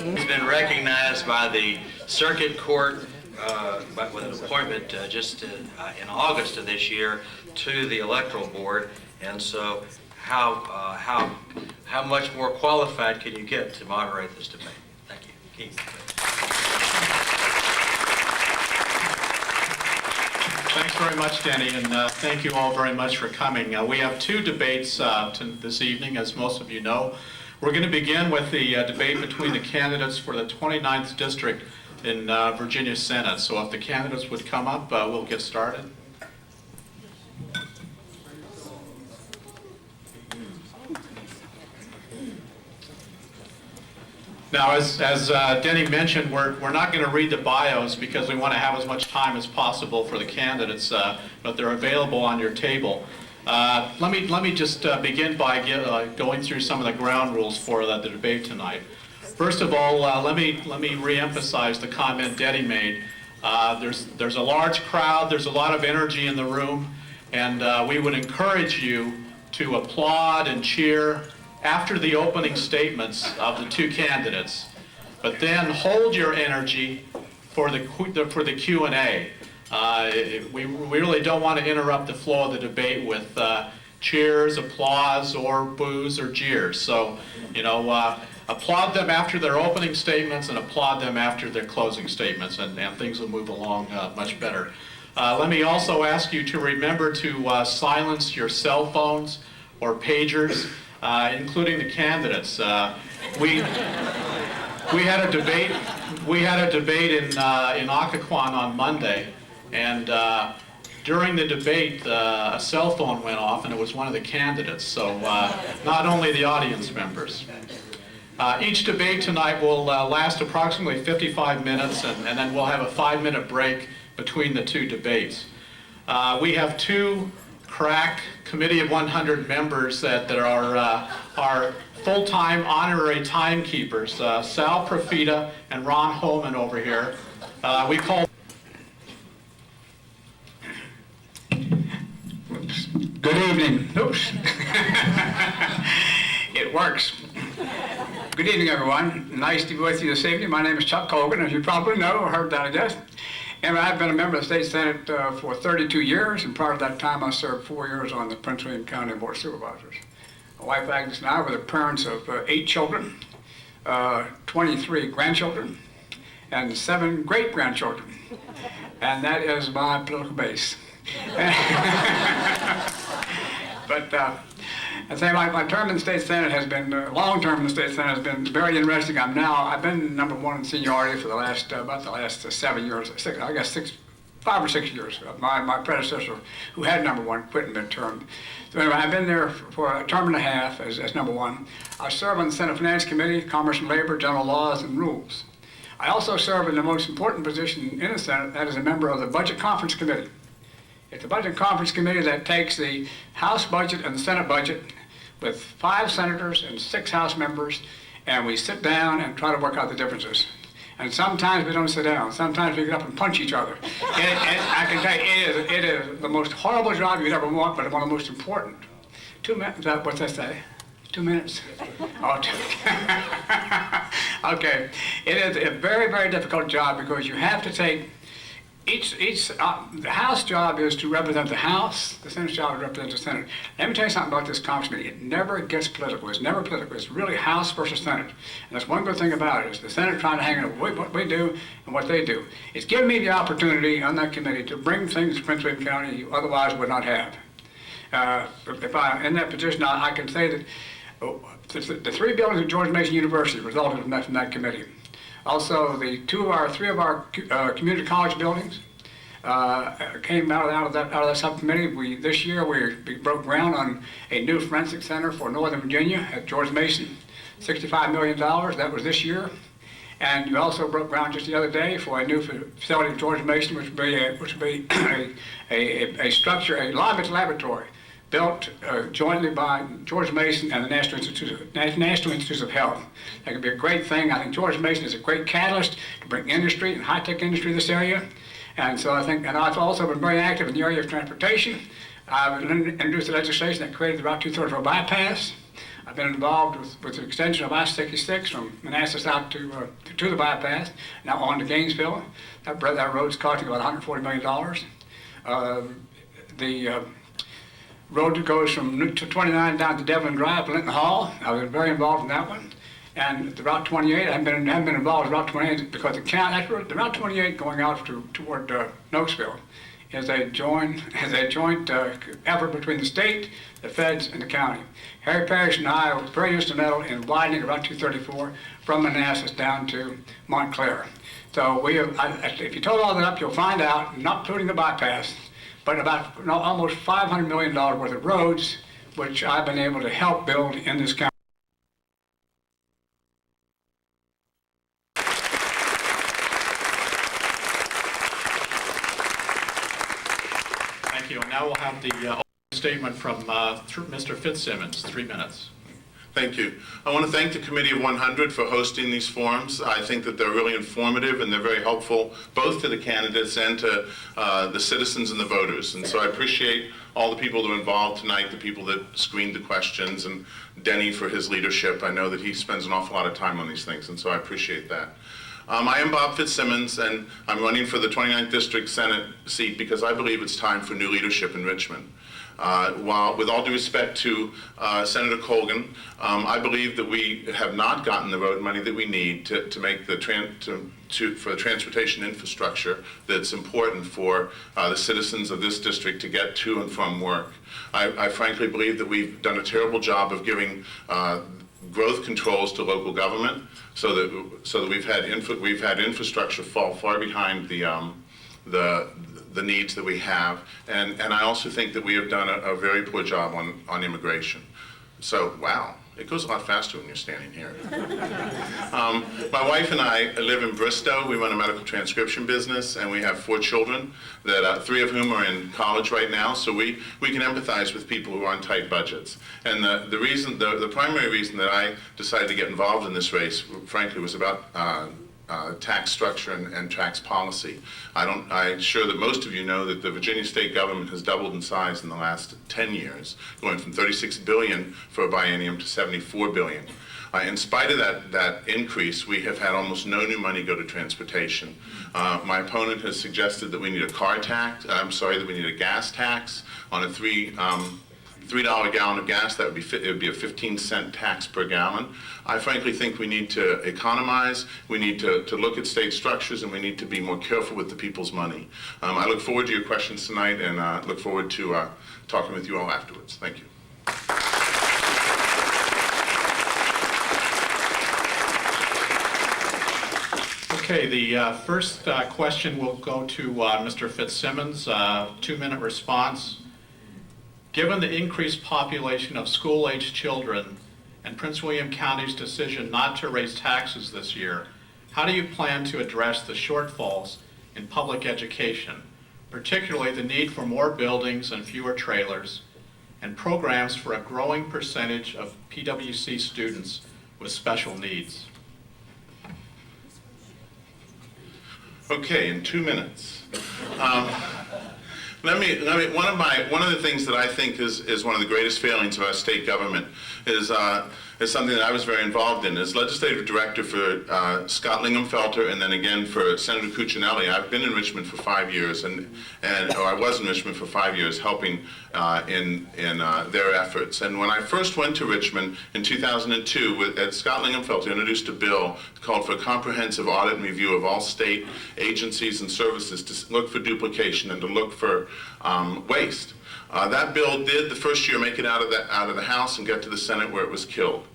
He's been recognized by the Circuit Court with an appointment just in August of this year to the Electoral Board, and so how much more qualified can you get to moderate this debate? Thank you. Keith. Thanks very much, Denny, and thank you all very much for coming. We have two debates this evening, as most of you know. We're going to begin with the debate between the candidates for the 29th District in Virginia Senate. So if the candidates would come up, we'll get started. Now, as Denny mentioned, we're not going to read the bios because we want to have as much time as possible for the candidates, but they're available on your table. Let me just begin by going through some of the ground rules for the debate tonight. First of all, let me re-emphasize the comment Denny made. There's a large crowd, there's a lot of energy in the room, and we would encourage you to applaud and cheer after the opening statements of the two candidates, but then hold your energy for the Q&A. We really don't want to interrupt the flow of the debate with cheers, applause, or boos or jeers. So, applaud them after their opening statements and applaud them after their closing statements, and things will move along much better. Let me also ask you to remember to silence your cell phones or pagers, including the candidates. We had a debate. We had a debate in Occoquan on Monday, and during the debate, a cell phone went off, and it was one of the candidates. So not only the audience members. Each debate tonight will last approximately 55 minutes, and then we'll have a 5-minute break between the two debates. We have two crack Committee of 100 members that are full-time honorary timekeepers, Sal Profita and Ron Holman over here. We call. Good evening. Oops. It works. Good evening, everyone. Nice to be with you this evening. My name is Chuck Colgan, as you probably know, or heard that, I guess. And I've been a member of the State Senate for 32 years, and prior to that time, I served 4 years on the Prince William County Board of Supervisors. My wife Agnes and I were the parents of 8 children, 23 grandchildren, and 7 great-grandchildren. And that is my political base. But I say my term in the State Senate has been, long term in the State Senate has been very interesting. I've been #1 in seniority for the last, about the last 7 years, 5 or 6 years. My predecessor, who had #1, quit in midterm. So anyway, I've been there for a term and a half as #1. I serve on the Senate Finance Committee, Commerce and Labor, General Laws, and Rules. I also serve in the most important position in the Senate, that is a member of the Budget Conference Committee. It's the Budget Conference Committee that takes the House budget and the Senate budget with 5 senators and 6 House members, and we sit down and try to work out the differences. And sometimes we don't sit down. Sometimes we get up and punch each other. And I can tell you, it is the most horrible job you'd ever want, but one of the most important. 2 minutes, what's that say? 2 minutes? Oh, okay. It is a very, very difficult job because you have to take the House job is to represent the House, the Senate's job is to represent the Senate. Let me tell you something about this conference committee. It never gets political. It's never political. It's really House versus Senate. And that's one good thing about it, is the Senate trying to hang on what we do and what they do. It's given me the opportunity on that committee to bring things to Prince William County you otherwise would not have. If I'm in that position, I can say that the 3 buildings at George Mason University resulted from that committee. Also, 3 of our community college buildings came out of that subcommittee. This year we broke ground on a new forensic center for Northern Virginia at George Mason, $65 million. That was this year. And you also broke ground just the other day for a new facility at George Mason, which would be a structure, a laboratory built jointly by George Mason and the National Institutes of Health. That could be a great thing. I think George Mason is a great catalyst to bring industry and high-tech industry to this area. And so I think, and I've also been very active in the area of transportation. I've introduced the legislation that created the Route 234 bypass. I've been involved with the extension of I-66 from Manassas out to the bypass, now on to Gainesville. That road's costing about $140 million. The road that goes from 29 down to Devlin Drive to Linton Hall, I was very involved in that one. And the Route 28, I haven't been involved with Route 28 because the Route 28 going out toward Knoxville is a joint effort between the state, the feds, and the county. Harry Parrish and I were very instrumental in widening Route 234 from Manassas down to Montclair. So if you total all that up, you'll find out, not including the bypass, but about almost $500 million worth of roads, which I've been able to help build in this county. Thank you. And now we'll have the opening statement from Mr. FitzSimmonds, 3 minutes. Thank you. I want to thank the Committee of 100 for hosting these forums. I think that they're really informative and they're very helpful both to the candidates and to the citizens and the voters. And so I appreciate all the people that are involved tonight, the people that screened the questions, and Denny for his leadership. I know that he spends an awful lot of time on these things, and so I appreciate that. I am Bob FitzSimmonds, and I'm running for the 29th District Senate seat because I believe it's time for new leadership in Richmond. While, with all due respect to Senator Colgan, I believe that we have not gotten the road money that we need to make the for the transportation infrastructure that's important for the citizens of this district to get to and from work. I frankly believe that we've done a terrible job of giving growth controls to local government, so that we've had infrastructure fall far behind the needs that we have, and I also think that we have done a very poor job on immigration. So, wow, it goes a lot faster when you're standing here. My wife and I live in Bristow. We run a medical transcription business, and we have 4 children, that 3 of whom are in college right now, so we can empathize with people who are on tight budgets. And the primary reason that I decided to get involved in this race, frankly, was about tax structure and tax policy. I'm sure that most of you know that the Virginia state government has doubled in size in the last 10 years, going from $36 billion for a biennium to $74 billion. In spite of that increase, we have had almost no new money go to transportation. My opponent has suggested that we need a that we need a gas tax on a $3 gallon of gas. That would be a 15-cent tax per gallon. I frankly think we need to economize, we need to look at state structures, and we need to be more careful with the people's money. I look forward to your questions tonight, and look forward to talking with you all afterwards. Thank you. Okay, the first question will go to Mr. FitzSimmonds, 2-minute response. Given the increased population of school-aged children and Prince William County's decision not to raise taxes this year, how do you plan to address the shortfalls in public education, particularly the need for more buildings and fewer trailers, and programs for a growing percentage of PWC students with special needs? Okay, in 2 minutes. One of the things that I think is one of the greatest failings of our state government is something that I was very involved in. As legislative director for Scott Linghamfelter, and then again for Senator Cuccinelli, I've been in Richmond for 5 years, or I was in Richmond for 5 years, helping in their efforts. And when I first went to Richmond in 2002, Scott Linghamfelter introduced a bill called for a comprehensive audit and review of all state agencies and services to look for duplication and to look for waste. That bill did the first year make it out of the House and get to the Senate, where it was killed.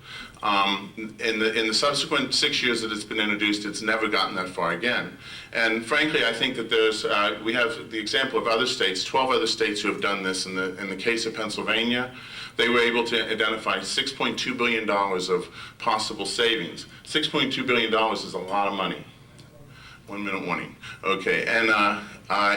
In the subsequent 6 years that it's been introduced, it's never gotten that far again. And frankly, I think that we have the example of other states, 12 other states who have done this. In the case of Pennsylvania, they were able to identify $6.2 billion of possible savings. $6.2 billion is a lot of money. 1-minute warning. Okay, and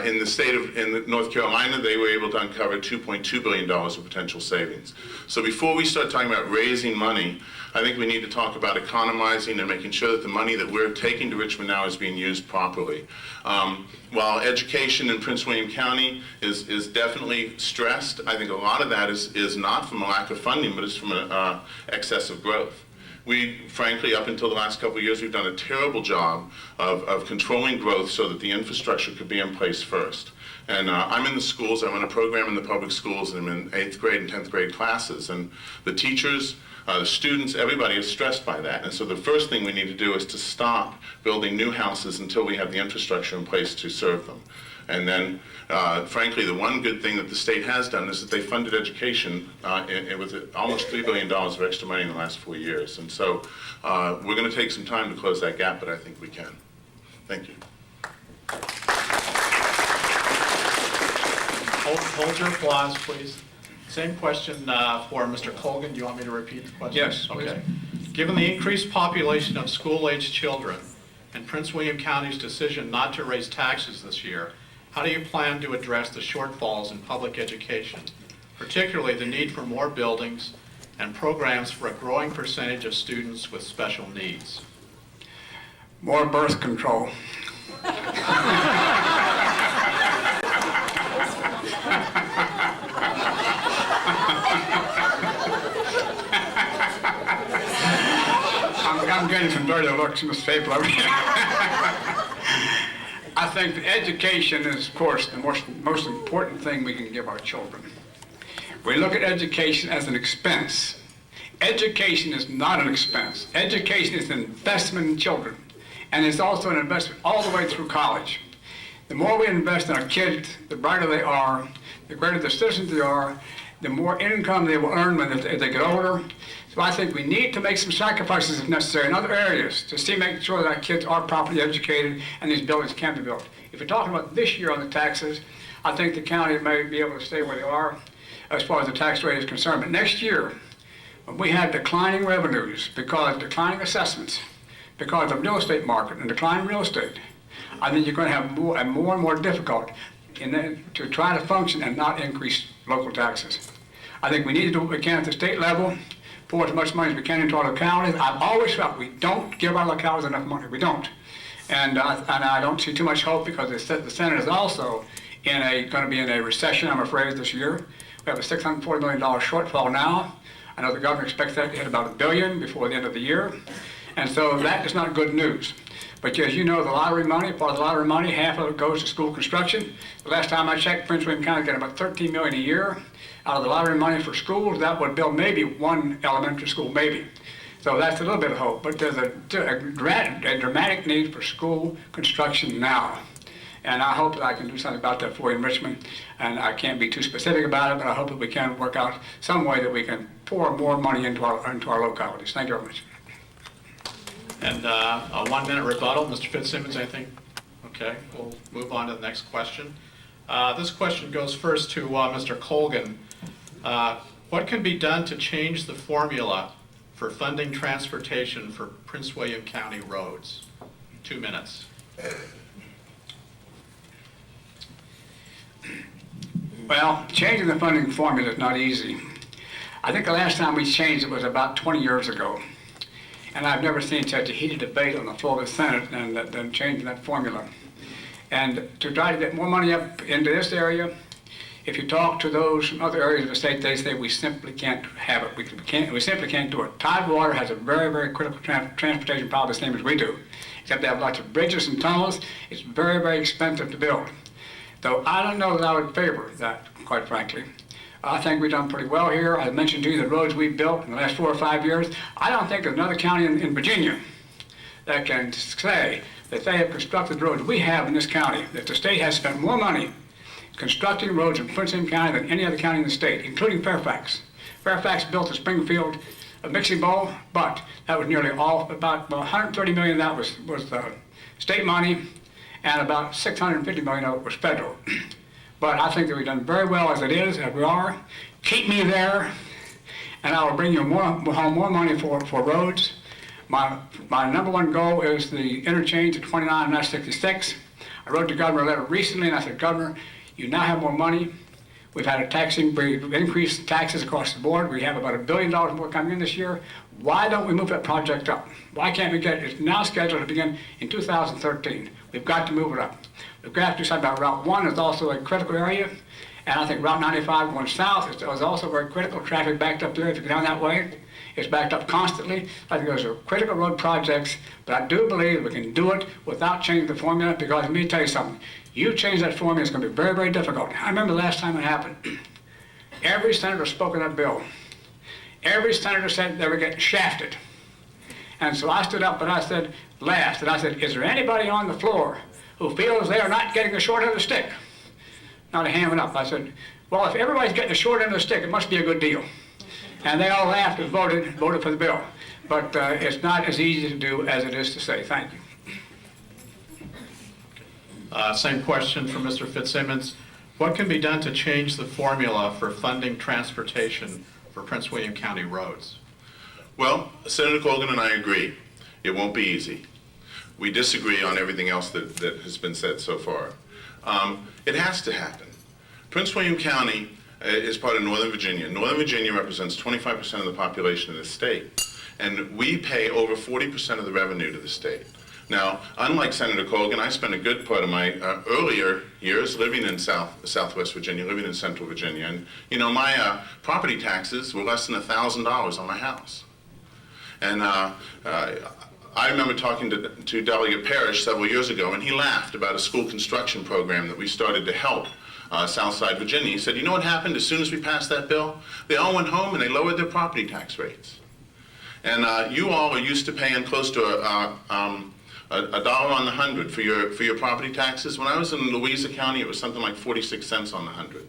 in the state of North Carolina, they were able to uncover $2.2 billion of potential savings. So before we start talking about raising money, I think we need to talk about economizing and making sure that the money that we're taking to Richmond now is being used properly. While education in Prince William County is definitely stressed, I think a lot of that is not from a lack of funding, but it's from an excess of growth. We, frankly, up until the last couple of years, we've done a terrible job of controlling growth so that the infrastructure could be in place first. And I'm in the schools, I run a program in the public schools, and I'm in 8th grade and 10th grade classes. And the teachers, the students, everybody is stressed by that. And so the first thing we need to do is to stop building new houses until we have the infrastructure in place to serve them. And then, frankly, the one good thing that the state has done is that they funded education with almost $3 billion of extra money in the last 4 years. And so we're going to take some time to close that gap, but I think we can. Thank you. Hold your applause, please. Same question for Mr. Colgan. Do you want me to repeat the question? Yes, please. Okay. Given the increased population of school-aged children and Prince William County's decision not to raise taxes this year, how do you plan to address the shortfalls in public education, particularly the need for more buildings and programs for a growing percentage of students with special needs? More birth control. I'm getting some dirty looks in this paper over here. I think that education is, of course, the most important thing we can give our children. We look at education as an expense. Education is not an expense. Education is an investment in children, and it's also an investment all the way through college. The more we invest in our kids, the brighter they are, the greater the citizens they are, the more income they will earn as they get older. So I think we need to make some sacrifices if necessary in other areas to make sure that our kids are properly educated and these buildings can be built. If we're talking about this year on the taxes, I think the county may be able to stay where they are as far as the tax rate is concerned. But next year, when we have declining revenues because of declining assessments, because of the real estate market and declining real estate, I think you're going to have more and more difficult to try to function and not increase local taxes. I think we need to do what we can at the state level, pour as much money as we can into our localities. I've always felt we don't give our localities enough money. We don't. And I don't see too much hope because the Senate is also going to be in a recession, I'm afraid, this year. We have a $640 million shortfall now. I know the governor expects that to hit about $1 billion before the end of the year. And so that is not good news. But as you know, the lottery money, part of the lottery money, half of it goes to school construction. The last time I checked, Prince William County got about $13 million a year out of the lottery money for schools. That would build maybe one elementary school, maybe. So that's a little bit of hope. But there's a dramatic need for school construction now. And I hope that I can do something about that for you in Richmond. And I can't be too specific about it, but I hope that we can work out some way that we can pour more money into our localities. Thank you very much. And a 1-minute rebuttal, Mr. FitzSimmonds, anything? Okay, we'll move on to the next question. This question goes first to Mr. Colgan. What can be done to change the formula for funding transportation for Prince William County roads? 2 minutes. Well, changing the funding formula is not easy. I think the last time we changed it was about 20 years ago. And I've never seen such a heated debate on the floor of the Senate than changing that formula. And to try to get more money up into this area, if you talk to those from other areas of the state, they say we simply can't have it. We simply can't do it. Tidewater has a very, very critical transportation problem, the same as we do. Except they have lots of bridges and tunnels. It's very, very expensive to build. So I don't know that I would favor that, quite frankly. I think we've done pretty well here. I mentioned to you the roads we've built in the last 4 or 5 years. I don't think there's another county in Virginia that can say that they have constructed roads we have in this county, that the state has spent more money constructing roads in Prince William County than any other county in the state, including Fairfax. Fairfax built the Springfield mixing bowl, but that was nearly all, about $130 million that was state money, and about $650 million of it was federal. But I think that we've done very well as it is, as we are. Keep me there, and I will bring you more money for roads. My number one goal is the interchange at 29 and not 66. I wrote the governor a letter recently, and I said, Governor, you now have more money. We've had we've increased taxes across the board. We have about $1 billion more coming in this year. Why don't we move that project up? Why can't we get it? It's now scheduled to begin in 2013. We've got to move it up. We've got to do something about Route 1. It's also a critical area. And I think Route 95 going south is also very critical. Traffic backed up there. If you go down that way, it's backed up constantly. I think those are critical road projects, but I do believe we can do it without changing the formula, because let me tell you something. You change that formula, it's going to be very, very difficult. I remember the last time it happened. Every senator spoke of that bill. Every senator said they were getting shafted. And so I stood up and I said, is there anybody on the floor who feels they are not getting the short end of the stick? Now they hand it up. I said, well, if everybody's getting the short end of the stick, it must be a good deal. And they all laughed and voted for the bill. But it's not as easy to do as it is to say. Thank you. Same question for Mr. FitzSimmonds. What can be done to change the formula for funding transportation for Prince William County roads? Well, Senator Colgan and I agree. It won't be easy. We disagree on everything else that has been said so far. It has to happen. Prince William County is part of Northern Virginia. Northern Virginia represents 25% of the population of the state, and we pay over 40% of the revenue to the state. Now, unlike Senator Colgan, I spent a good part of my earlier years living in Southwest Virginia, living in Central Virginia, and you know, my property taxes were less than $1,000 on my house. And I remember talking to Delegate Parrish several years ago, and he laughed about a school construction program that we started to help Southside Virginia. He said, you know what happened as soon as we passed that bill? They all went home and they lowered their property tax rates. And you all are used to paying close to $1 on the 100 for your property taxes. When I was in Louisa County, it was something like 46 cents on the 100.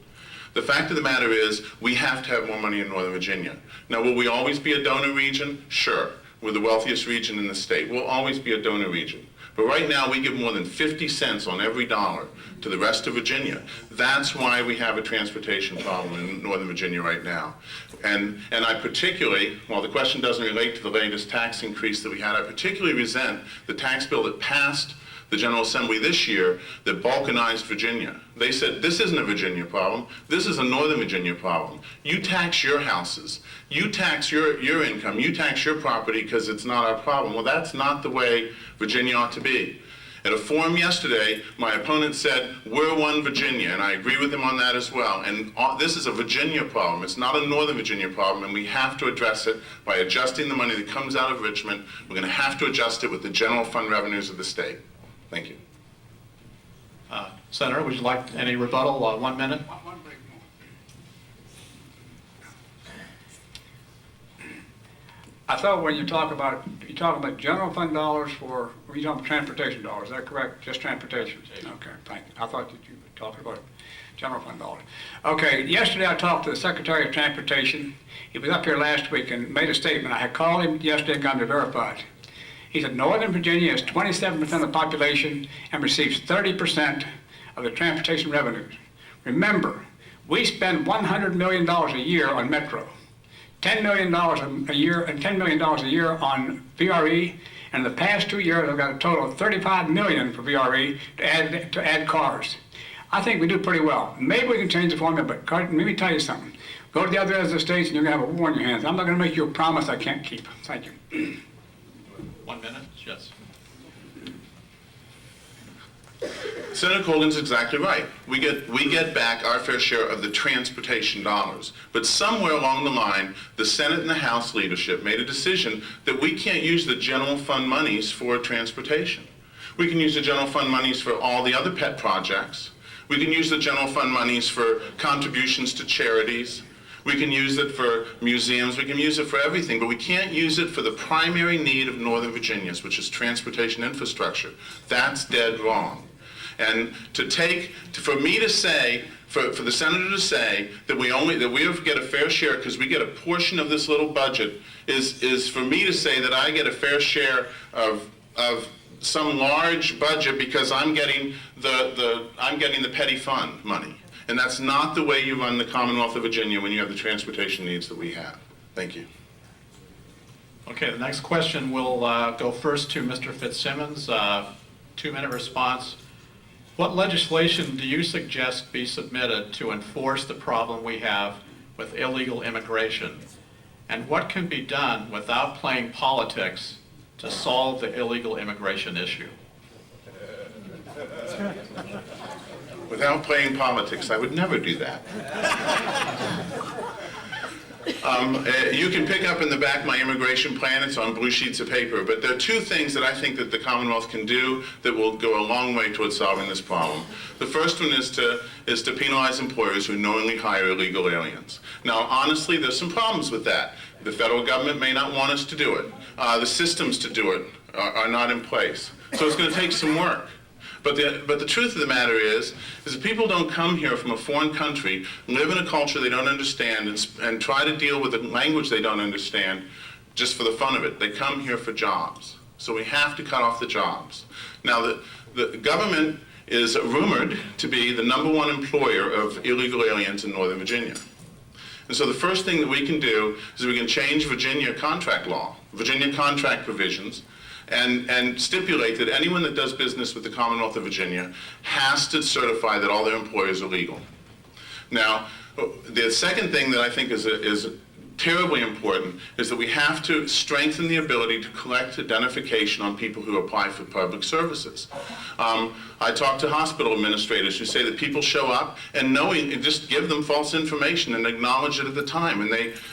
The fact of the matter is, we have to have more money in Northern Virginia. Now, will we always be a donor region? Sure. We're the wealthiest region in the state. We'll always be a donor region. But right now, we give more than 50 cents on every dollar to the rest of Virginia. That's why we have a transportation problem in Northern Virginia right now. And I particularly, while the question doesn't relate to the latest tax increase that we had, I particularly resent the tax bill that passed the General Assembly this year that balkanized Virginia. They said, this isn't a Virginia problem, this is a Northern Virginia problem. You tax your houses, you tax your income, you tax your property because it's not our problem. Well, that's not the way Virginia ought to be. At a forum yesterday, my opponent said, we're one Virginia, and I agree with him on that as well. And this is a Virginia problem. It's not a Northern Virginia problem, and we have to address it by adjusting the money that comes out of Richmond. We're going to have to adjust it with the general fund revenues of the state. Thank you. Senator, would you like any rebuttal? 1 minute. One break more. I thought when you talk about general fund dollars for, you talking about transportation dollars, is that correct? Just transportation? Okay, thank you. I thought that you were talking about general fund dollars. Okay, yesterday I talked to the Secretary of Transportation. He was up here last week and made a statement. I had called him yesterday and got him to verify it. He said Northern Virginia is 27% of the population and receives 30% of the transportation revenues. Remember, we spend $100 million a year on Metro, $10 million a year and $10 million a year on VRE, and in the past 2 years I've got a total of $35 million for VRE to add cars. I think we do pretty well. Maybe we can change the formula, but let me tell you something. Go to the other ends of the states and you're going to have a war on your hands. I'm not going to make you a promise I can't keep. Thank you. 1 minute, yes. Senator Colgan's exactly right. We get back our fair share of the transportation dollars. But somewhere along the line, the Senate and the House leadership made a decision that we can't use the general fund monies for transportation. We can use the general fund monies for all the other pet projects. We can use the general fund monies for contributions to charities. We can use it for museums, we can use it for everything, but we can't use it for the primary need of Northern Virginians, which is transportation infrastructure. That's dead wrong. And for me to say, for the senator to say that we get a fair share because we get a portion of this little budget is for me to say that I get a fair share of some large budget because I'm getting the petty fund money. And that's not the way you run the Commonwealth of Virginia when you have the transportation needs that we have. Thank you. Okay, the next question will go first to Mr. FitzSimmonds. 2-minute response. What legislation do you suggest be submitted to enforce the problem we have with illegal immigration? And what can be done without playing politics to solve the illegal immigration issue? Without playing politics, I would never do that. You can pick up in the back my immigration plan. It's on blue sheets of paper. But there are 2 things that I think that the Commonwealth can do that will go a long way towards solving this problem. The first one is to penalize employers who knowingly hire illegal aliens. Now, honestly, there's some problems with that. The federal government may not want us to do it. The systems to do it are not in place. So it's going to take some work. But the truth of the matter is that people don't come here from a foreign country, live in a culture they don't understand, and try to deal with a language they don't understand just for the fun of it. They come here for jobs. So we have to cut off the jobs. Now, the government is rumored to be the #1 employer of illegal aliens in Northern Virginia. And so the first thing that we can do is we can change Virginia contract law, Virginia contract provisions, and stipulate that anyone that does business with the Commonwealth of Virginia has to certify that all their employers are legal. Now, the second thing that I think is terribly important is that we have to strengthen the ability to collect identification on people who apply for public services. I talk to hospital administrators who say that people show up and just give them false information and acknowledge it at the time.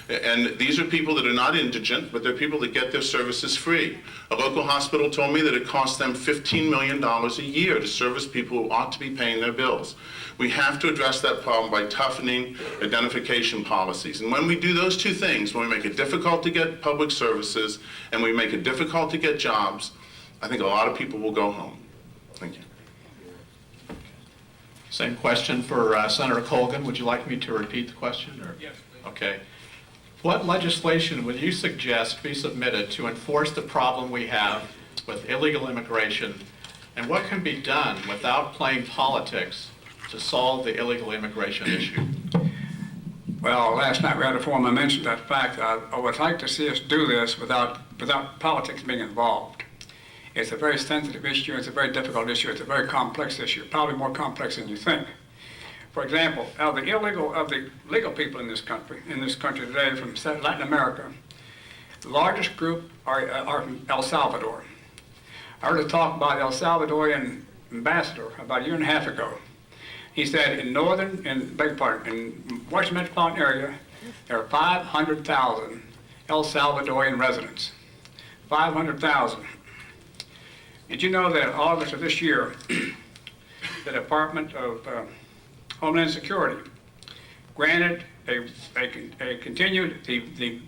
And these are people that are not indigent, but they're people that get their services free. A local hospital told me that it costs them $15 million a year to service people who ought to be paying their bills. We have to address that problem by toughening identification policies. And when we do those 2 things, when we make it difficult to get public services and we make it difficult to get jobs, I think a lot of people will go home. Thank you. Same question for Senator Colgan. Would you like me to repeat the question? Or? Yes, please. Okay. What legislation would you suggest be submitted to enforce the problem we have with illegal immigration? And what can be done without playing politics to solve the illegal immigration issue? Well, last night we had a forum, I mentioned that fact. I would like to see us do this without politics being involved. It's a very sensitive issue, it's a very difficult issue, it's a very complex issue, probably more complex than you think. For example, of the legal people in this country today from Latin America, the largest group are from El Salvador. I heard a talk about El Salvadorian ambassador about a year and a half ago. He said in Washington metropolitan area, there are 500,000 El Salvadorian residents. 500,000. Did you know that in August of this year, the Department of Homeland Security granted continued the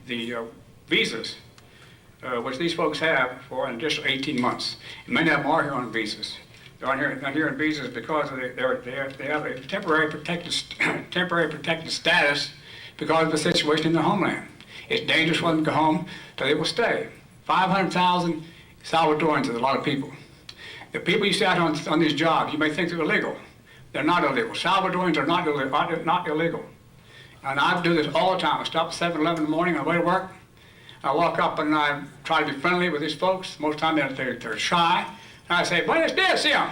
visas which these folks have for an additional 18 months. And many of them are here on visas. They're not here on visas because they have a temporary protected status because of the situation in their homeland. It's dangerous for them to go home, so they will stay. 500,000 Salvadorans is a lot of people. The people you see out on these jobs, you may think they're illegal. They're not illegal. Salvadorans are not illegal. And I do this all the time. I stop at 7-11 in the morning on the way to work. I walk up and I try to be friendly with these folks. Most of the time they're shy. And I say, buenos dias, Sion.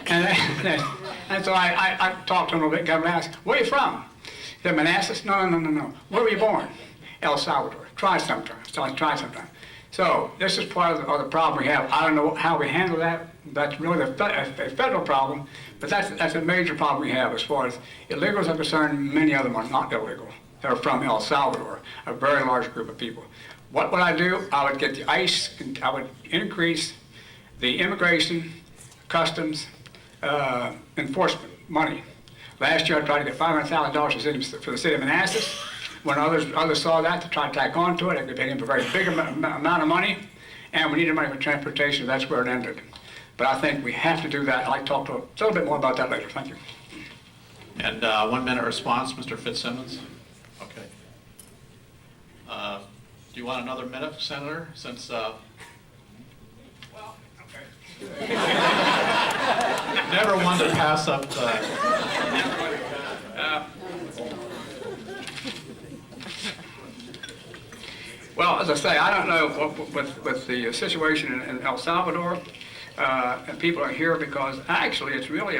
And so I talk to them a little bit, and ask, where are you from? He said, Manassas? No. Where were you born? El Salvador. Try sometime. So this is part of the problem we have. I don't know how we handle that. That's really a federal problem, but that's a major problem we have as far as illegals are concerned. Many of them are not illegal. They're from El Salvador, a very large group of people. What would I do? I would get the ICE, I would increase the immigration, customs, enforcement money. Last year I tried to get $500,000 for the city of Manassas. When others saw that, they tried to tack on to it. They paid him a very big amount of money, and we needed money for transportation. That's where it ended. But I think we have to do that. I'd like to talk a little bit more about that later. Thank you. And 1-minute response, Mr. FitzSimmonds. Okay. Do you want another minute, Senator? Since Well, okay. never one to pass up the. Well, as I say, I don't know with the situation in El Salvador, and people are here because actually it's really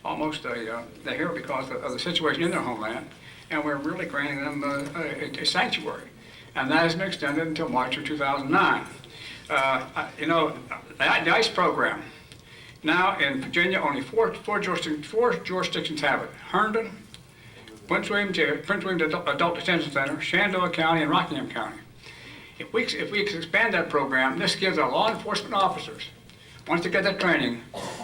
they're here because of the situation in their homeland, and we're really granting them a sanctuary, and that has been extended until March of 2009. You know, the ICE program. Now in Virginia, only four jurisdictions have it: Herndon, Prince William Adult Detention Center, Shenandoah County, and Rockingham County. If we expand that program, this gives our law enforcement officers, once they get that training,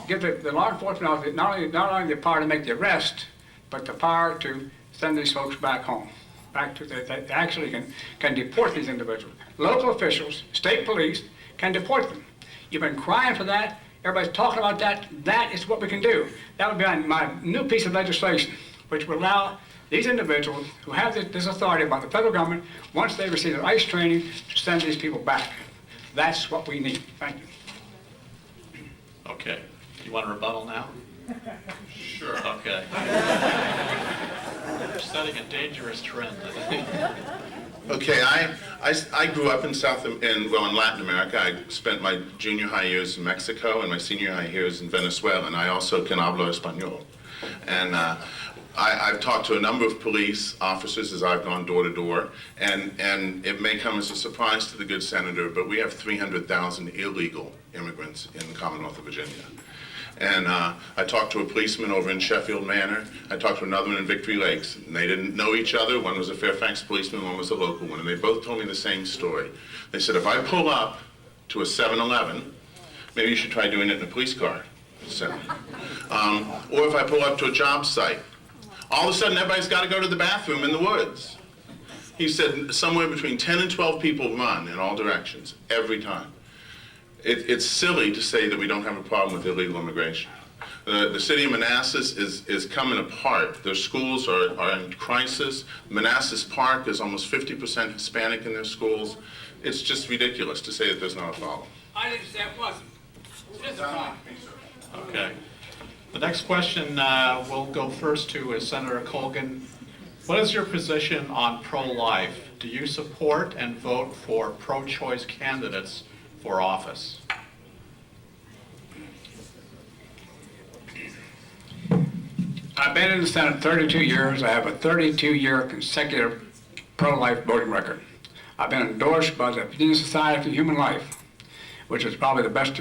give the law enforcement officers not only the power to make the arrest, but the power to send these folks back home. They actually can deport these individuals. Local officials, state police, can deport them. You've been crying for that. Everybody's talking about that. That is what we can do. That would be my new piece of legislation, which would allow these individuals who have this authority by the federal government, once they receive their ICE training, to send these people back. That's what we need. Thank you. Okay. You want a rebuttal now? Sure. Okay. You're setting a dangerous trend, I think. Okay, I grew up in Latin America. I spent my junior high years in Mexico and my senior high years in Venezuela, and I also can hablo español. And I've talked to a number of police officers as I've gone door to door, and it may come as a surprise to the good senator, but we have 300,000 illegal immigrants in the Commonwealth of Virginia. And I talked to a policeman over in Sheffield Manor. I talked to another one in Victory Lakes. And they didn't know each other. One was a Fairfax policeman, one was a local one. And they both told me the same story. They said, if I pull up to a 7-Eleven, maybe you should try doing it in a police car. So, or if I pull up to a job site, all of a sudden everybody's got to go to the bathroom in the woods. He said somewhere between 10 and 12 people run in all directions every time. It's silly to say that we don't have a problem with illegal immigration. The city of Manassas is coming apart. Their schools are in crisis. Manassas Park is almost 50% Hispanic in their schools. It's just ridiculous to say that there's not a problem. I didn't say it wasn't. It's a problem. Okay. The next question we'll go first to is Senator Colgan. What is your position on pro-life? Do you support and vote for pro-choice candidates for office? I've been in the Senate 32 years. I have a 32-year consecutive pro-life voting record. I've been endorsed by the Virginia Society for Human Life, which is probably the best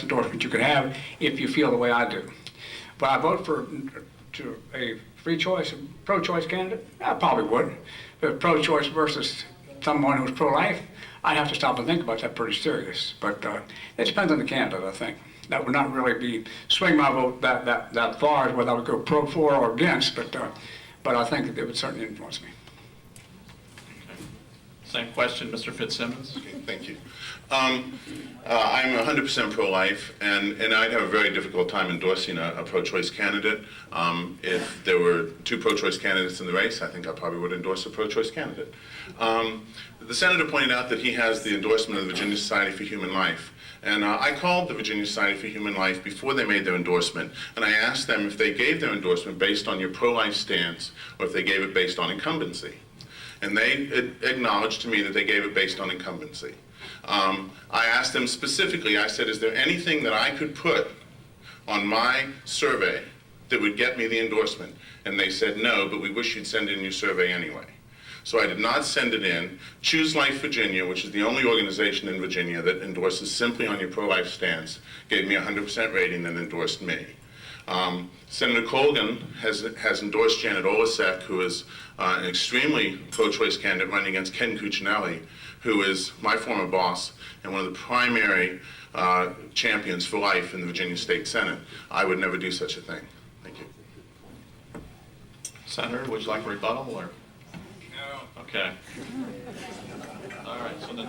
endorsement you could have if you feel the way I do. But I vote for a pro-choice candidate? I probably would. But pro-choice versus someone who's pro-life, I'd have to stop and think about that pretty serious. But it depends on the candidate, I think. That would not really swing my vote that far as whether I would go for or against, but I think it would certainly influence me. Okay. Same question, Mr. FitzSimmonds. Okay, thank you. I'm 100% pro-life, and I'd have a very difficult time endorsing a pro-choice candidate. If there were two pro-choice candidates in the race, I think I probably would endorse a pro-choice candidate. The senator pointed out that he has the endorsement of the Virginia Society for Human Life. And I called the Virginia Society for Human Life before they made their endorsement, and I asked them if they gave their endorsement based on your pro-life stance or if they gave it based on incumbency. And they acknowledged to me that they gave it based on incumbency. I asked them specifically, I said, is there anything that I could put on my survey that would get me the endorsement? And they said, no, but we wish you'd send in your survey anyway. So I did not send it in. Choose Life Virginia, which is the only organization in Virginia that endorses simply on your pro-life stance, gave me a 100% rating and endorsed me. Senator Colgan has endorsed Janet Olasek, who is an extremely pro-choice candidate running against Ken Cuccinelli, who is my former boss and one of the primary champions for life in the Virginia State Senate. I would never do such a thing. Thank you. Senator, would you like a rebuttal? Or? No. Okay. All right, so the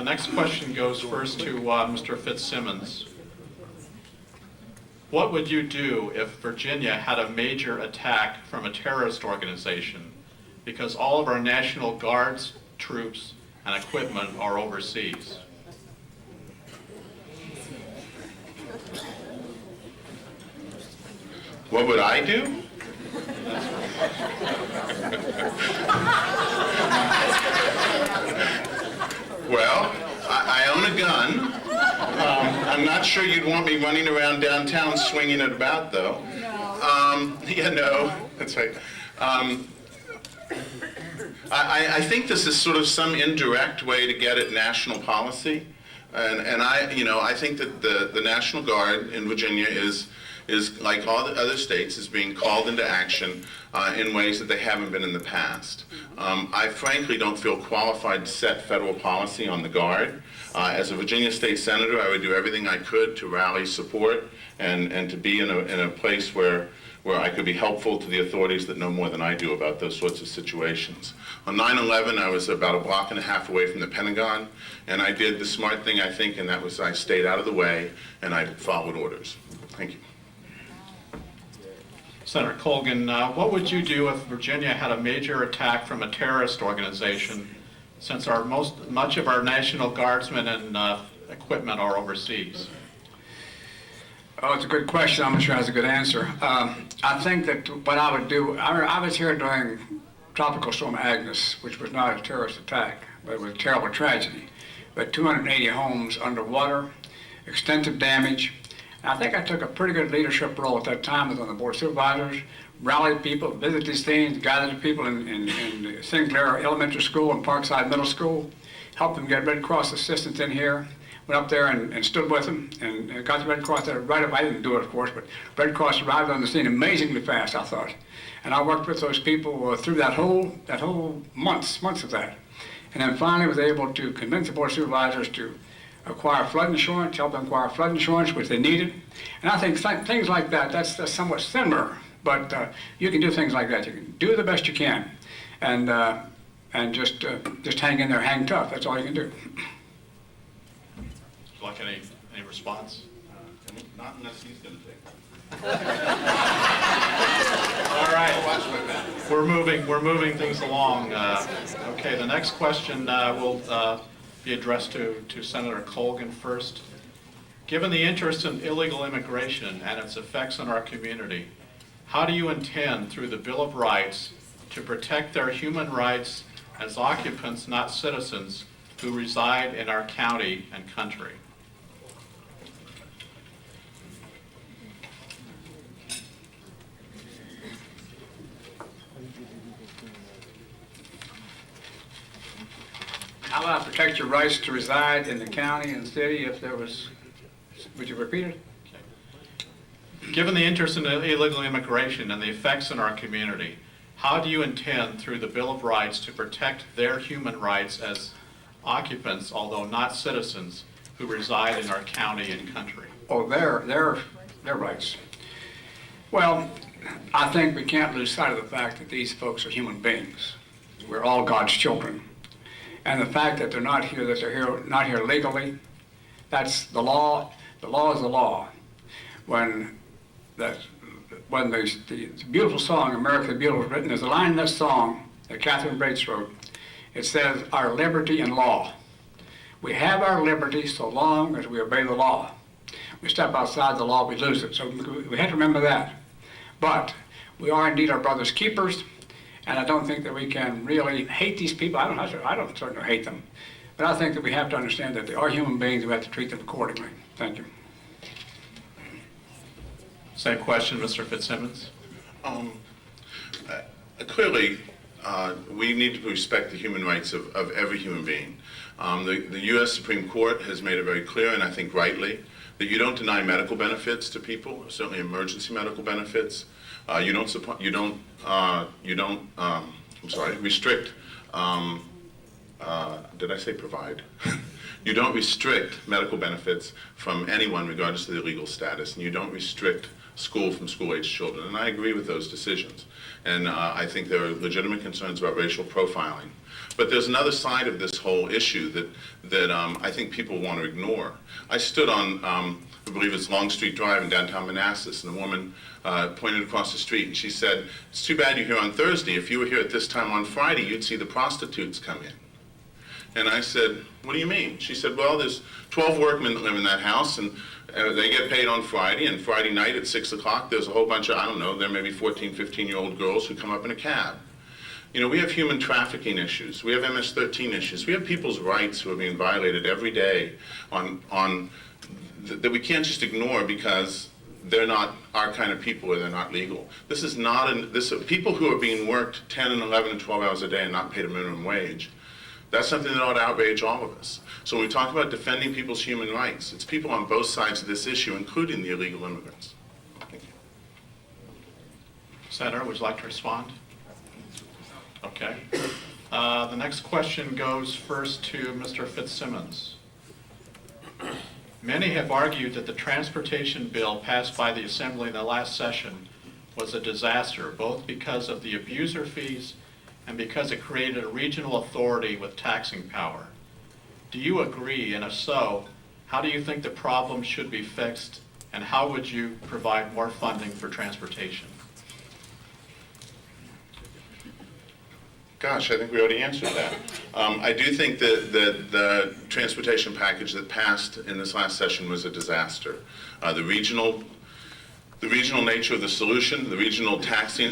next question goes first to Mr. FitzSimmonds. What would you do if Virginia had a major attack from a terrorist organization because all of our National Guards, troops, and equipment are overseas? What would I do? Well, I own a gun. I'm not sure you'd want me running around downtown swinging it about, though. Yeah, no, that's right. I think this is sort of some indirect way to get at national policy, and I think that the National Guard in Virginia is like all the other states, is being called into action in ways that they haven't been in the past. I frankly don't feel qualified to set federal policy on the Guard. As a Virginia State Senator, I would do everything I could to rally support and to be in a place where I could be helpful to the authorities that know more than I do about those sorts of situations. On 9/11, I was about a block and a half away from the Pentagon, and I did the smart thing, I think, and that was I stayed out of the way and I followed orders. Thank you. Senator Colgan, what would you do if Virginia had a major attack from a terrorist organization, since much of our National Guardsmen and equipment are overseas? Oh, it's a good question. I'm not sure it has a good answer. I think that what I would do, I was here during Tropical Storm Agnes, which was not a terrorist attack, but it was a terrible tragedy. But 280 homes underwater, extensive damage. And I think I took a pretty good leadership role at that time. I was on the Board of Supervisors, rallied people, visited these things, gathered people in Sinclair Elementary School and Parkside Middle School, helped them get Red Cross assistance in here. Went up there and stood with them and got the Red Cross there right up. I didn't do it, of course, but Red Cross arrived on the scene amazingly fast, I thought. And I worked with those people through that whole months of that. And then finally was able to convince the Board of Supervisors to acquire flood insurance, help them acquire flood insurance, which they needed. And I think things like that, that's somewhat similar, but you can do things like that. You can do the best you can, and just hang in there, hang tough. That's all you can do. Like any response? Not unless he's going to take it. All right. We're moving things along. Okay, the next question will be addressed to Senator Colgan first. Given the interest in illegal immigration and its effects on our community, how do you intend, through the Bill of Rights, to protect their human rights as occupants, not citizens, who reside in our county and country? How will I protect your rights to reside in the county and city if there was, would you repeat it? Given the interest in illegal immigration and the effects on our community, how do you intend, through the Bill of Rights, to protect their human rights as occupants, although not citizens, who reside in our county and country? Oh, their rights. Well, I think we can't lose sight of the fact that these folks are human beings. We're all God's children. And the fact that they're not here, not here legally, that's the law. The law is the law. When the beautiful song, America the Beautiful, was written, there's a line in that song that Catherine Bates wrote. It says, our liberty in law. We have our liberty so long as we obey the law. We step outside the law, we lose it. So we have to remember that. But we are indeed our brother's keepers, and I don't think that we can really hate these people. I don't certainly hate them. But I think that we have to understand that they are human beings, we have to treat them accordingly. Thank you. Same question, Mr. FitzSimmonds. Clearly, we need to respect the human rights of every human being. The U.S. Supreme Court has made it very clear, and I think rightly, that you don't deny medical benefits to people, certainly emergency medical benefits. You don't restrict. Did I say provide? You don't restrict medical benefits from anyone, regardless of their legal status, and you don't restrict school from school-age children. And I agree with those decisions. And I think there are legitimate concerns about racial profiling. But there's another side of this whole issue that I think people want to ignore. I stood on, I believe it's Longstreet Drive in downtown Manassas, and a woman pointed across the street, and she said, "It's too bad you're here on Thursday. If you were here at this time on Friday, you'd see the prostitutes come in." And I said, "What do you mean?" She said, "Well, there's 12 workmen that live in that house, and they get paid on Friday, and Friday night at 6 o'clock, there's a whole bunch of, I don't know, there may be 14, 15-year-old girls who come up in a cab." You know, we have human trafficking issues. We have MS-13 issues. We have people's rights who are being violated every day that we can't just ignore because they're not our kind of people or they're not legal. This is not people who are being worked 10 and 11 and 12 hours a day and not paid a minimum wage. That's something that ought to outrage all of us. So when we talk about defending people's human rights, it's people on both sides of this issue, including the illegal immigrants. Thank you. Senator, would you like to respond? Okay. The next question goes first to Mr. FitzSimmonds. Many have argued that the transportation bill passed by the Assembly in the last session was a disaster, both because of the abuser fees and because it created a regional authority with taxing power. Do you agree, and if so, how do you think the problem should be fixed, and how would you provide more funding for transportation? Gosh, I think we already answered that. I do think that the transportation package that passed in this last session was a disaster. The regional nature of the solution, the regional taxing,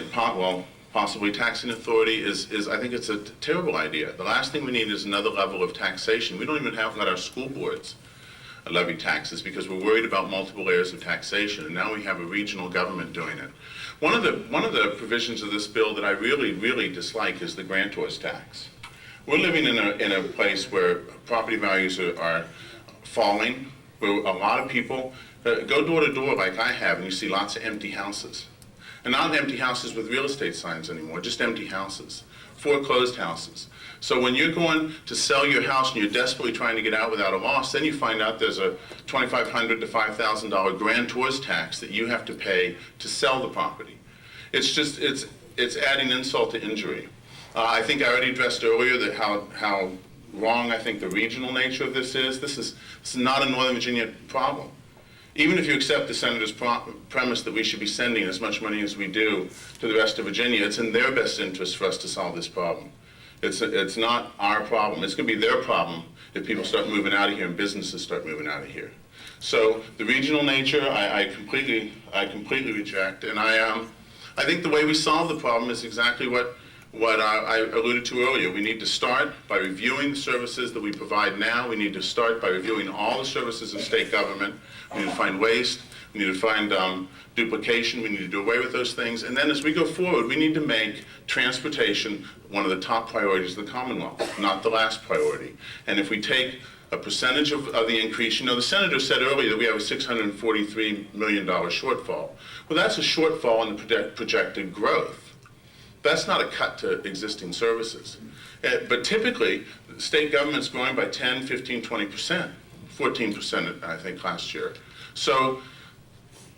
possibly taxing authority is I think it's a terrible idea. The last thing we need is another level of taxation. We don't even let our school boards levy taxes because we're worried about multiple layers of taxation, and now we have a regional government doing it. One of the provisions of this bill that I really dislike is the grantor's tax. We're living in a place where property values are falling, where a lot of people go door to door like I have, and you see lots of empty houses. And not empty houses with real estate signs anymore, just empty houses, foreclosed houses. So when you're going to sell your house and you're desperately trying to get out without a loss, then you find out there's a $2,500 to $5,000 grantor's tax that you have to pay to sell the property. It's adding insult to injury. I think I already addressed earlier that how wrong I think the regional nature of this is. This is not a Northern Virginia problem. Even if you accept the senator's premise that we should be sending as much money as we do to the rest of Virginia, it's in their best interest for us to solve this problem. It's not our problem. It's going to be their problem if people start moving out of here and businesses start moving out of here. So the regional nature, I completely reject, and I think the way we solve the problem is exactly what I alluded to earlier. We need to start by reviewing the services that we provide now. We need to start by reviewing all the services of state government. We need to find waste. We need to find duplication. We need to do away with those things. And then as we go forward, we need to make transportation one of the top priorities of the Commonwealth, not the last priority. And if we take a percentage of the increase, you know, the senator said earlier that we have a $643 million shortfall. Well, that's a shortfall in the projected growth. That's not a cut to existing services. But typically, the state government's growing by 10, 15, 20%, 14% I think last year. So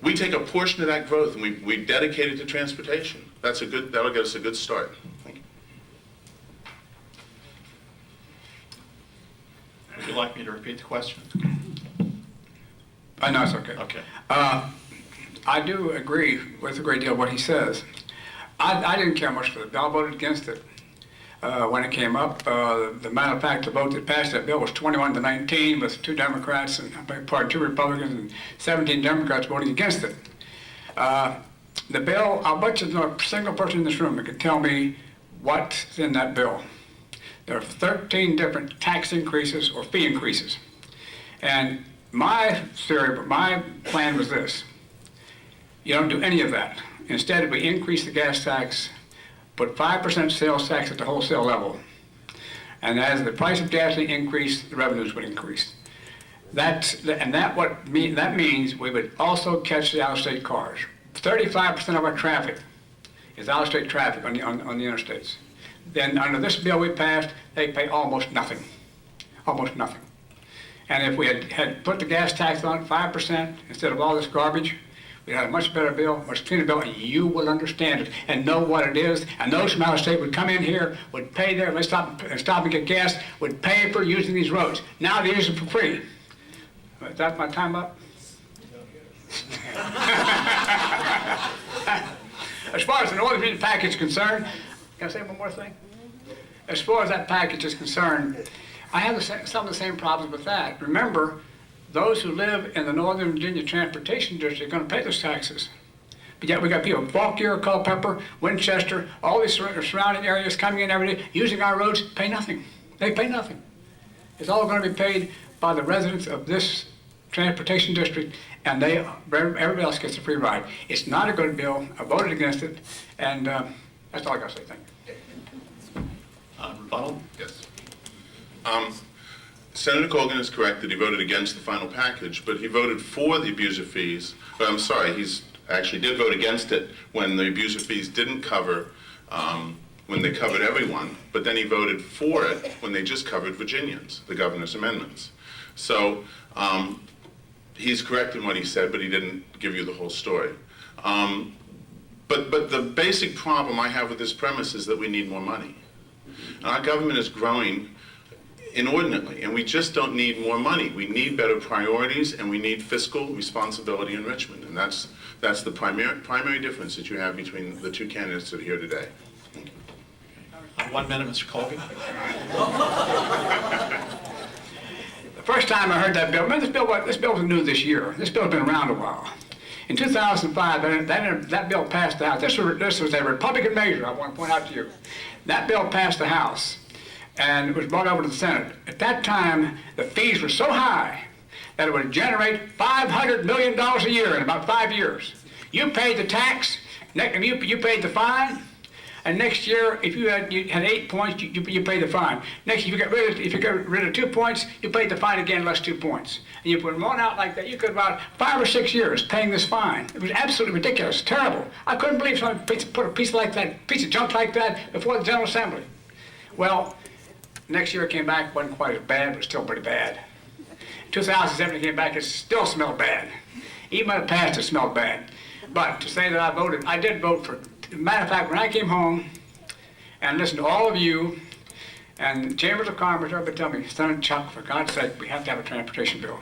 we take a portion of that growth and we dedicate it to transportation. That'll get us a good start. Thank you. Would you like me to repeat the question? I know it's okay. Okay. I do agree with a great deal of what he says. I didn't care much for the bill. I voted against it when it came up. The matter of fact, the vote that passed that bill was 21-19 with 2 Democrats and 2 Republicans and 17 Democrats voting against it. The bill, I'll bet you there's not a single person in this room that can tell me what's in that bill. There are 13 different tax increases or fee increases. And my theory, my plan was this. You don't do any of that. Instead, we increase the gas tax, put 5% sales tax at the wholesale level. And as the price of gasoline increased, the revenues would increase. That means we would also catch the out-of-state cars. 35% of our traffic is out-of-state traffic on the interstates. Then under this bill we passed, they pay almost nothing. Almost nothing. And if we had put the gas tax on 5% instead of all this garbage, we'd have a much better bill, much cleaner bill, and you will understand it and know what it is. And those from out of state would come in here, would pay there, would stop and get gas, would pay for using these roads. Now they use them for free. Is that my time up? As far as the Northern Virginia package is concerned, can I say one more thing? As far as that package is concerned, I have some of the same problems with that. Remember, those who live in the Northern Virginia Transportation District are going to pay those taxes. But yet we got people, Fauquier, Culpeper, Winchester, all these surrounding areas coming in every day, using our roads, pay nothing. They pay nothing. It's all going to be paid by the residents of this transportation district, and everybody else gets a free ride. It's not a good bill. I voted against it, and that's all I got to say. Thank you. Rebuttal? Yes. Senator Colgan is correct that he voted against the final package, but he voted for the abuser fees. I'm sorry, he's actually did vote against it when the abuser fees didn't cover, when they covered everyone, but then he voted for it when they just covered Virginians, the governor's amendments. So he's correct in what he said, but he didn't give you the whole story. But the basic problem I have with this premise is that we need more money. And our government is growing inordinately, and we just don't need more money. We need better priorities, and we need fiscal responsibility in Richmond, and that's the primary difference that you have between the two candidates that are here today. 1 minute, Mr. Colgan. The first time I heard that bill, remember this bill was new this year. This bill's been around a while. In 2005, that bill passed the House. This was a Republican measure, I want to point out to you. That bill passed the House, and it was brought over to the Senate. At that time, the fees were so high that it would generate $500 million a year in about 5 years. You paid the tax, you paid the fine, and next year, if you had 8 points, you paid the fine. Next, if you got rid of 2 points, you paid the fine again, less 2 points. And you put them on out like that, you could about 5 or 6 years paying this fine. It was absolutely ridiculous, terrible. I couldn't believe someone put a piece of junk like that before the General Assembly. Well, next year it came back, wasn't quite as bad, but still pretty bad. 2007 it came back, it still smelled bad. Even when it passed, it smelled bad. But to say that I did vote for. As a matter of fact, when I came home and listened to all of you and the Chambers of Commerce, everybody tell me, Senator Chuck, for God's sake, we have to have a transportation bill.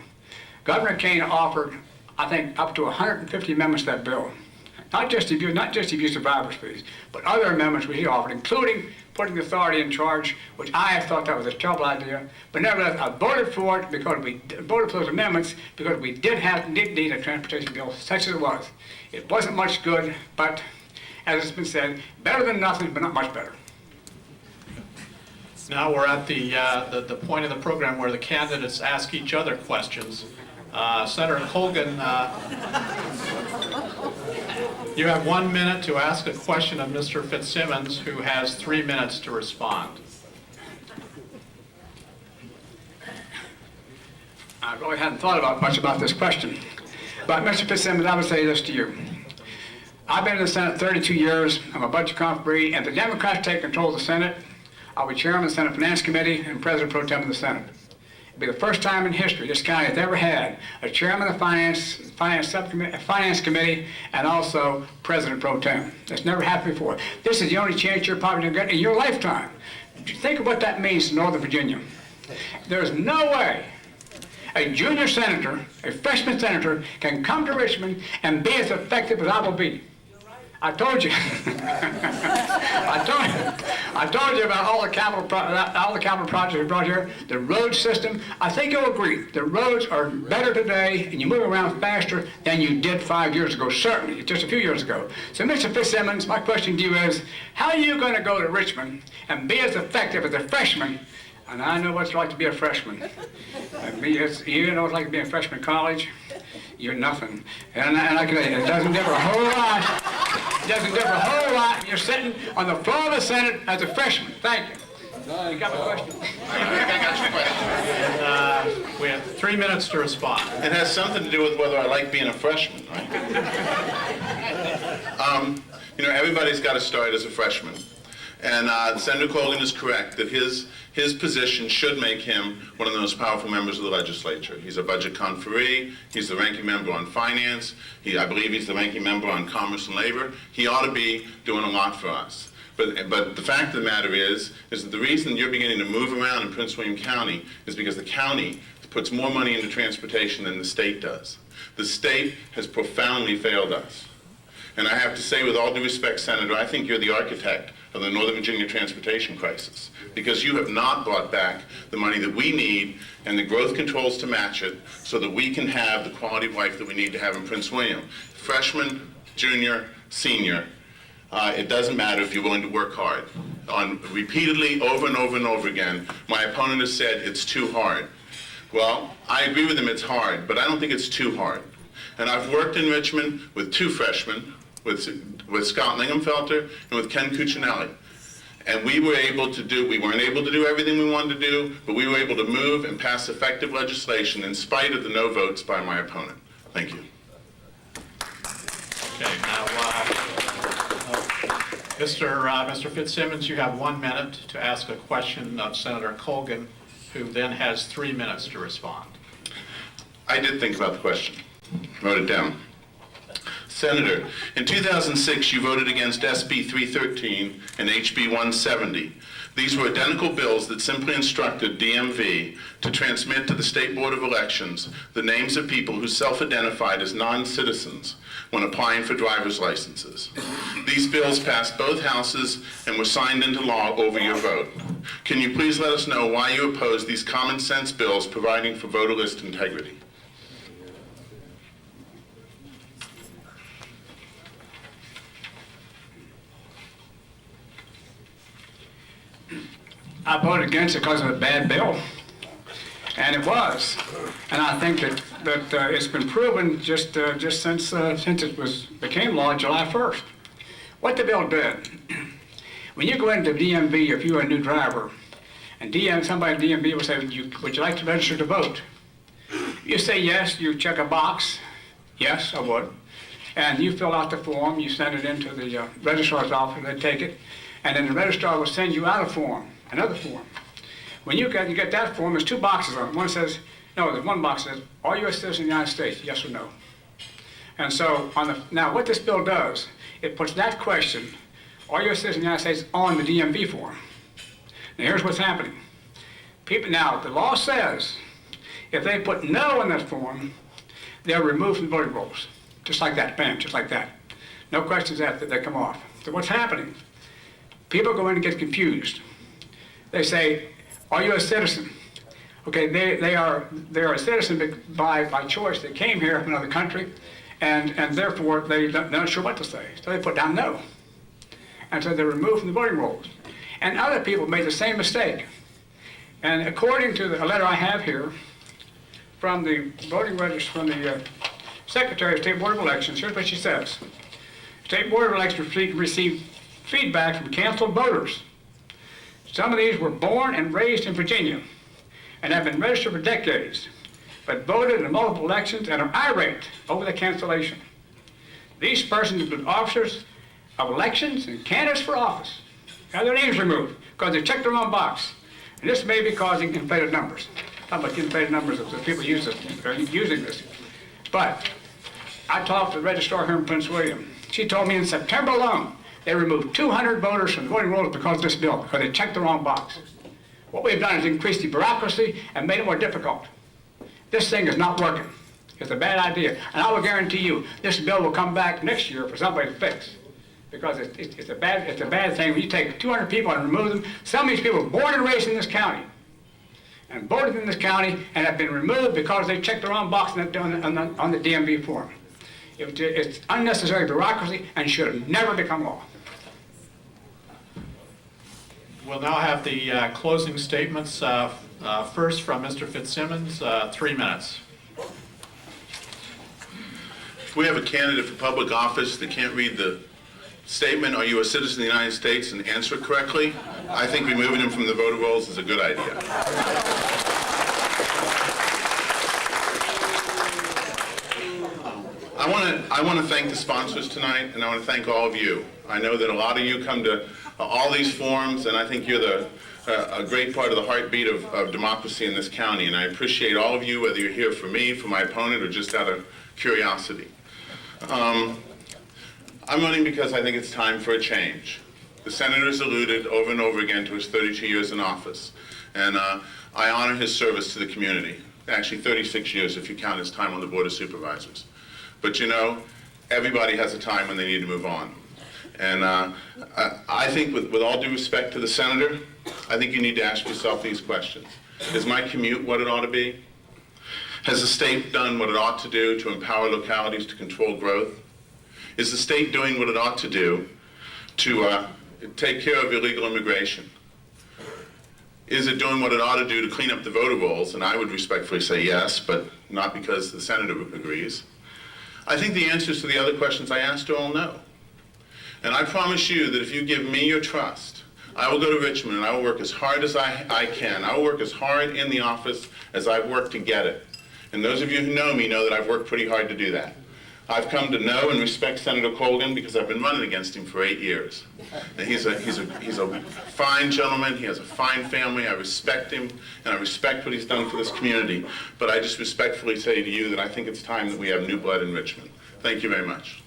Governor Kane offered, I think, up to 150 amendments to that bill. Not just abuse survivors fees, but other amendments which he offered, including putting the authority in charge, which I thought that was a terrible idea. But nevertheless, I voted for it because we voted for those amendments because we did need a transportation bill, such as it was. It wasn't much good, but as it's been said, better than nothing, but not much better. Now we're at the point of the program where the candidates ask each other questions. Senator Colgan, you have 1 minute to ask a question of Mr. FitzSimmonds, who has 3 minutes to respond. I really hadn't thought much about this question. But Mr. FitzSimmonds, I would say this to you. I've been in the Senate 32 years. I'm a budget conferee, and the Democrats take control of the Senate. I'll be chairman of the Senate Finance Committee and president pro tem of the Senate. It'll be the first time in history this county has ever had a chairman of the Finance Committee and also president pro tem. That's never happened before. This is the only chance you're probably going to get in your lifetime. Think of what that means to Northern Virginia. There's no way a junior senator, a freshman senator, can come to Richmond and be as effective as I will be. I told you. I told you about all the capital projects we brought here, the road system. I think you'll agree the roads are better today, and you move around faster than you did 5 years ago. Certainly, just a few years ago. So, Mr. FitzSimmonds, my question to you is: how are you going to go to Richmond and be as effective as a freshman? And I know what it's like to be a freshman. You know what it's like to be in freshman college? You're nothing. And I can tell you, it doesn't differ a whole lot. It doesn't differ a whole lot. You're sitting on the floor of the Senate as a freshman. Thank you. You got my question? I got your question. We have 3 minutes to respond. It has something to do with whether I like being a freshman, right? Everybody's got to start as a freshman. And Senator Colgan is correct that his position should make him one of the most powerful members of the legislature. He's a budget conferee. He's the ranking member on finance. I believe he's the ranking member on commerce and labor. He ought to be doing a lot for us. But the fact of the matter is that the reason you're beginning to move around in Prince William County is because the county puts more money into transportation than the state does. The state has profoundly failed us. And I have to say, with all due respect, Senator, I think you're the architect of the Northern Virginia transportation crisis, because you have not brought back the money that we need and the growth controls to match it so that we can have the quality of life that we need to have in Prince William. Freshmen junior, senior. It doesn't matter if you're willing to work hard. Repeatedly, over and over and over again, my opponent has said it's too hard. Well, I agree with him, it's hard, but I don't think it's too hard. And I've worked in Richmond with two freshmen, with Scott Linghamfelter and with Ken Cuccinelli. And we weren't able to do everything we wanted to do, but we were able to move and pass effective legislation in spite of the no votes by my opponent. Thank you. Okay, now, Mr. FitzSimmonds, you have 1 minute to ask a question of Senator Colgan, who then has 3 minutes to respond. I did think about the question. Wrote it down. Senator, in 2006, you voted against SB 313 and HB 170. These were identical bills that simply instructed DMV to transmit to the State Board of Elections the names of people who self-identified as non-citizens when applying for driver's licenses. These bills passed both houses and were signed into law over your vote. Can you please let us know why you oppose these common sense bills providing for voter list integrity? I voted against it because of a bad bill, and it was. And I think that it's been proven just since it became law July 1st. What the bill did, when you go into DMV, if you're a new driver, and somebody at DMV will say, would you like to register to vote? You say yes, you check a box, yes, I would. And you fill out the form, you send it into the registrar's office, they take it, and then the registrar will send you out a form. Another form. When you get that form, there's 2 boxes on it. One says, no, there's 1 box that says, are you a citizen of the United States, yes or no? And so, now what this bill does, it puts that question, are you a citizen of the United States, on the DMV form. Now here's what's happening. Now, the law says, if they put no in that form, they're removed from the voting rolls. Just like that, bam, just like that. No questions asked, they come off. So what's happening? People go in and get confused. They say, are you a citizen? Okay, they are a citizen by choice. They came here from another country, and therefore they're not sure what to say. So they put down no. And so they're removed from the voting rolls. And other people made the same mistake. And according to the letter I have here from the voting register, from the Secretary of State Board of Elections, here's what she says. State Board of Elections received feedback from canceled voters. Some of these were born and raised in Virginia and have been registered for decades, but voted in multiple elections and are irate over the cancellation. These persons include officers of elections and candidates for office. Have their names removed because they checked the wrong box. And this may be causing inflated numbers. How about inflated numbers of the people using this? But I talked to the registrar here in Prince William. She told me in September alone, they removed 200 voters from the voting rolls because of this bill, because they checked the wrong box. What we've done is increased the bureaucracy and made it more difficult. This thing is not working. It's a bad idea. And I will guarantee you, this bill will come back next year for somebody to fix. Because it's a bad thing when you take 200 people and remove them. Some of these people were born and raised in this county and voted in this county and have been removed because they checked the wrong box on the DMV form. It's unnecessary bureaucracy and should have never become law. We'll now have the closing statements. First from Mr. FitzSimmonds, 3 minutes. If we have a candidate for public office that can't read the statement, are you a citizen of the United States, and answer it correctly, I think removing him from the voter rolls is a good idea. I want to thank the sponsors tonight, and I want to thank all of you. I know that a lot of you come to all these forums, and I think you're a great part of the heartbeat of democracy in this county, and I appreciate all of you, whether you're here for me, for my opponent, or just out of curiosity. I'm running because I think it's time for a change. The senator's alluded over and over again to his 32 years in office, and I honor his service to the community. Actually, 36 years if you count his time on the Board of Supervisors. But you know, everybody has a time when they need to move on. And I think with all due respect to the senator, I think you need to ask yourself these questions. Is my commute what it ought to be? Has the state done what it ought to do to empower localities to control growth? Is the state doing what it ought to do to take care of illegal immigration? Is it doing what it ought to do to clean up the voter rolls? And I would respectfully say yes, but not because the senator agrees. I think the answers to the other questions I asked are all no. And I promise you that if you give me your trust, I will go to Richmond and I will work as hard as I can. I will work as hard in the office as I've worked to get it. And those of you who know me know that I've worked pretty hard to do that. I've come to know and respect Senator Colgan because I've been running against him for 8 years. And he's a fine gentleman, he has a fine family, I respect him, and I respect what he's done for this community. But I just respectfully say to you that I think it's time that we have new blood in Richmond. Thank you very much.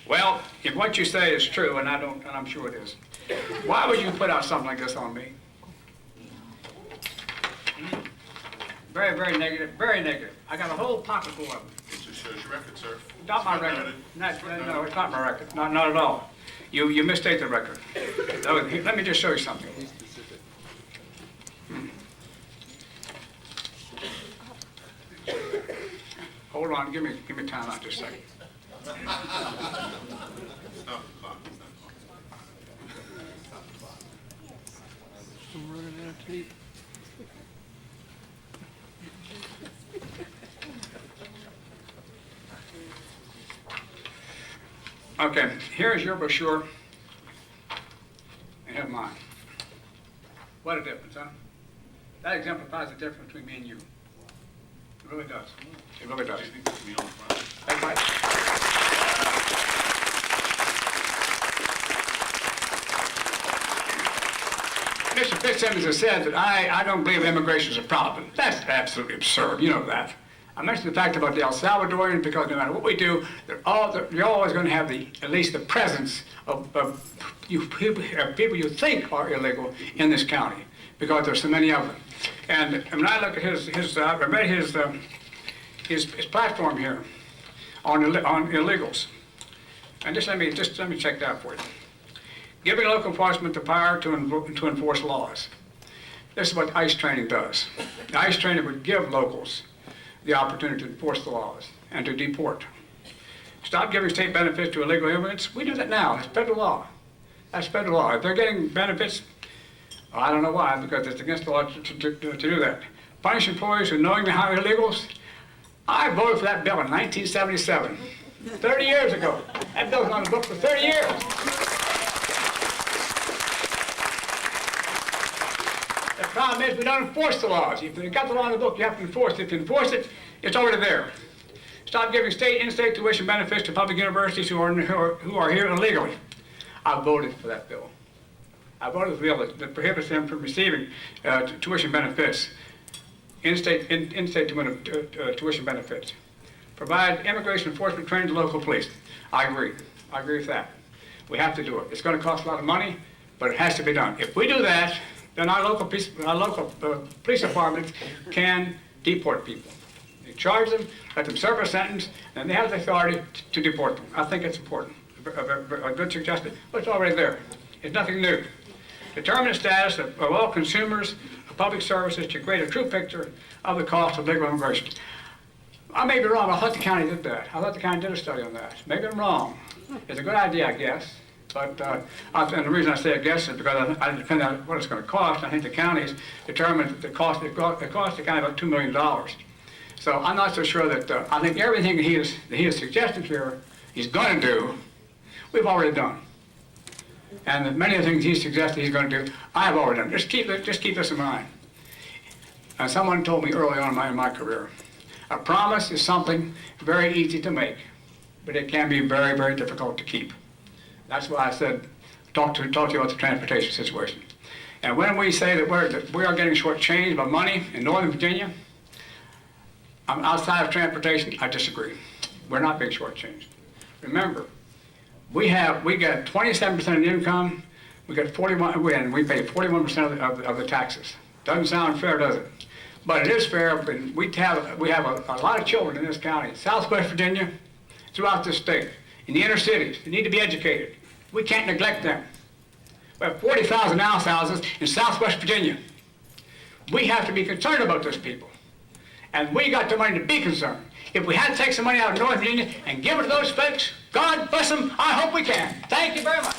Well, if what you say is true, and I'm sure it is, why would you put out something like this on me? Very, very negative, very negative. I got a whole pocket full of them. It just shows your record, sir. Not my record. No, it's not my record. Not at all. You misstate the record. Let me just show you something. Hold on, give me time out just a second. I'm running out of tape. Okay, here's your brochure. And here's mine. What a difference, huh? That exemplifies the difference between me and you. It really does. It really does. That's right. Mr. FitzSimmonds has said that I don't believe immigration is a problem. That's absolutely absurd. You know that. I mentioned the fact about the El Salvadorians because no matter what we do, you're always going to have at least the presence of people you think are illegal in this county because there's so many of them. And when I look at I read his platform here on illegals, and just let me check that for you. Giving local enforcement the power to enforce laws. This is what ICE training does. The ICE training would give locals the opportunity to enforce the laws and to deport. Stop giving state benefits to illegal immigrants. We do that now. It's federal law. That's federal law. If they're getting benefits, I don't know why, because it's against the law to do that. Punish employees who knowingly hire illegals. I voted for that bill in 1977, 30 years ago. That bill was on the book for 30 years. The problem is we don't enforce the laws. If you've got the law in the book, you have to enforce it. If you enforce it, it's already there. Stop giving state and in-state tuition benefits to public universities who are here illegally. I voted for that bill. I voted for the bill that prohibits them from receiving tuition benefits, in-state tuition benefits. Provide immigration enforcement training to local police. I agree. I agree with that. We have to do it. It's going to cost a lot of money, but it has to be done. If we do that, then our local police departments can deport people. They charge them, let them serve a sentence, and they have the authority to deport them. I think it's important. A good suggestion, but it's already there. It's nothing new. Determine the status of all consumers of public services to create a true picture of the cost of legal immigration. I may be wrong. I thought the county did that. I thought the county did a study on that. Maybe I'm wrong. It's a good idea, I guess. But and the reason I say I guess is because I depend on what it's going to cost. I think the county's determined that it cost the county about $2 million. So I'm not so sure that I think everything that he has suggested here he's going to do, we've already done. And many of the things he suggested he's going to do, I have already done. Just keep this in mind. Someone told me early on in my career, a promise is something very easy to make, but it can be very, very difficult to keep. That's why I said, talk to you about the transportation situation. And when we say that we are getting shortchanged by money in Northern Virginia, outside of transportation, I disagree. We're not being shortchanged. Remember, we get 27% of the income, we get 41, and we pay 41% of the taxes. Doesn't sound fair, does it? But it is fair. We have a lot of children in this county, Southwest Virginia, throughout this state, in the inner cities. They need to be educated. We can't neglect them. We have 40,000 house houses in Southwest Virginia. We have to be concerned about those people. And we got the money to be concerned. If we had to take some money out of North Virginia and give it to those folks, God bless them, I hope we can. Thank you very much.